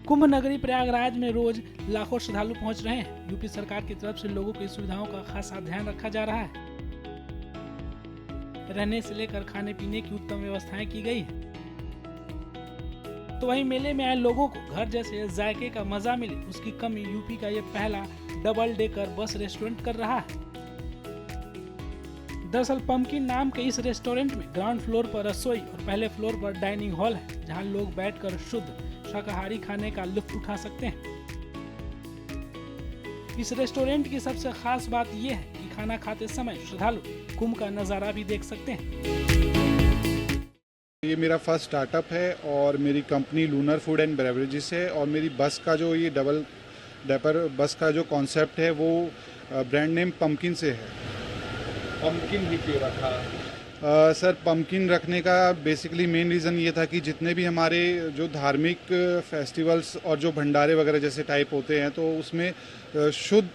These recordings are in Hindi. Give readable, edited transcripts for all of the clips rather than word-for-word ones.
कुंभ नगरी प्रयागराज में रोज लाखों श्रद्धालु पहुंच रहे हैं। यूपी सरकार की तरफ से लोगों की सुविधाओं का खासा ध्यान रखा जा रहा है। रहने से लेकर खाने पीने की उत्तम व्यवस्थाएं की गई हैं। तो वहीं मेले में आए लोगों को घर जैसे जायके का मजा मिले, उसकी कमी यूपी का ये पहला डबल डेकर बस रेस्टोरेंट कर रहा है। दरअसल पंपकिन नाम के इस रेस्टोरेंट में ग्राउंड फ्लोर पर रसोई और पहले फ्लोर पर डाइनिंग हॉल है, जहां लोग बैठकर शुद्ध शाकाहारी खाने का लुत्फ उठा सकते हैं। इस रेस्टोरेंट की सबसे खास बात यह है कि खाना खाते समय श्रद्धालु कुंभ का नजारा भी देख सकते हैं। ये मेरा फर्स्ट स्टार्टअप है और मेरी company lunar food and beverages है और मेरी बस का जो ये डबल डेपर बस का जो कॉन्सेप्ट है वो ब्रांड नेम पंपकिन से है। पंपकिन ही क्यों रखा? सर पंपकिन रखने का बेसिकली मेन रीज़न ये था कि जितने भी हमारे जो धार्मिक फेस्टिवल्स और जो भंडारे वगैरह जैसे टाइप होते हैं तो उसमें शुद्ध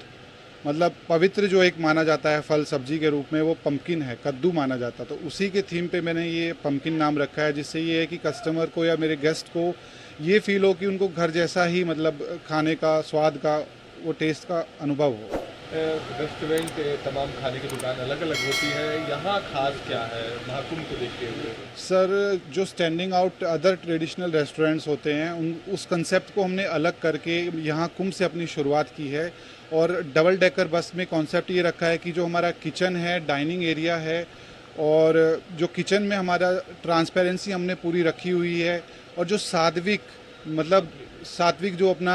मतलब पवित्र जो एक माना जाता है फल सब्जी के रूप में वो पंपकिन है, कद्दू माना जाता है। तो उसी के थीम पे मैंने ये पंपकिन नाम रखा है, जिससे ये है कि कस्टमर को या मेरे गेस्ट को ये फील हो कि उनको घर जैसा ही मतलब खाने का स्वाद का वो टेस्ट का अनुभव हो। रेस्टोरेंट तमाम खाने की दुकान अलग अलग होती है, यहाँ खास क्या है महाकुंभ को देखते हुए? सर जो standing out other traditional restaurants होते हैं उस कंसेप्ट को हमने अलग करके यहाँ कुंभ से अपनी शुरुआत की है। और डबल डेकर बस में कॉन्सेप्ट ये रखा है कि जो हमारा किचन है, डाइनिंग एरिया है और जो किचन में हमारा ट्रांसपेरेंसी हमने पूरी रखी हुई है और जो सात्विक जो अपना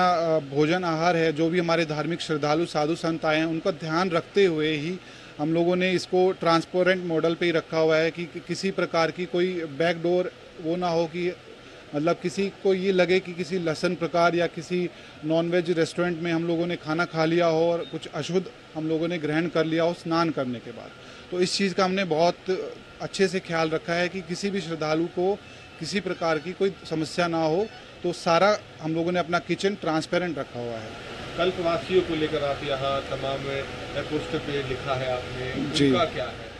भोजन आहार है, जो भी हमारे धार्मिक श्रद्धालु साधु संत आए हैं उनका ध्यान रखते हुए ही हम लोगों ने इसको ट्रांसपेरेंट मॉडल पे ही रखा हुआ है कि किसी प्रकार की कोई बैकडोर वो ना हो कि मतलब किसी को ये लगे कि किसी लहसन प्रकार या किसी नॉनवेज रेस्टोरेंट में हम लोगों ने खाना खा लिया हो और कुछ अशुद्ध हम लोगों ने ग्रहण कर लिया हो स्नान करने के बाद। तो इस चीज़ का हमने बहुत अच्छे से ख्याल रखा है कि किसी भी श्रद्धालु को किसी प्रकार की कोई समस्या ना हो। तो सारा हम लोगों ने अपना किचन ट्रांसपेरेंट रखा हुआ है। कल्पवासियों को लेकर आप यहाँ तमाम पोस्टर पे लिखा है आपने, उनका क्या है?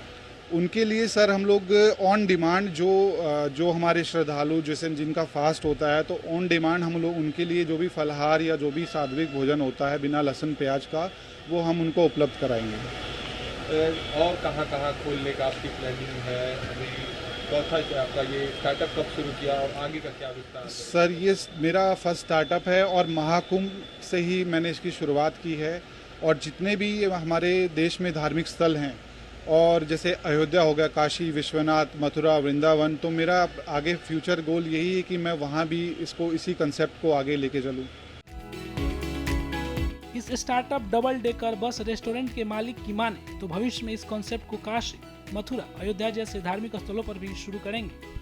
उनके लिए सर हम लोग ऑन डिमांड जो हमारे श्रद्धालु जैसे जिनका फास्ट होता है तो ऑन डिमांड हम लोग उनके लिए जो भी फलाहार या जो भी सात्विक भोजन होता है बिना लहसुन प्याज का वो हम उनको उपलब्ध कराएंगे। और कहाँ खोलने का आपकी प्लानिंग है? अभी चौथा आपका ये स्टार्टअप कब शुरू किया और आगे का क्या विस्तार है? सर ये मेरा फर्स्ट स्टार्टअप है और महाकुंभ से ही मैंने इसकी शुरुआत की है। और जितने भी हमारे देश में धार्मिक स्थल हैं और जैसे अयोध्या हो गया, काशी विश्वनाथ, मथुरा, वृंदावन, तो मेरा आगे फ्यूचर गोल यही है कि मैं वहाँ भी इसको इसी कंसेप्ट को आगे लेके चलूँ। इस startup double decker bus restaurant के मालिक की माने तो भविष्य में इस कॉन्सेप्ट को काशी, मथुरा, अयोध्या जैसे धार्मिक स्थलों पर भी शुरू करेंगे।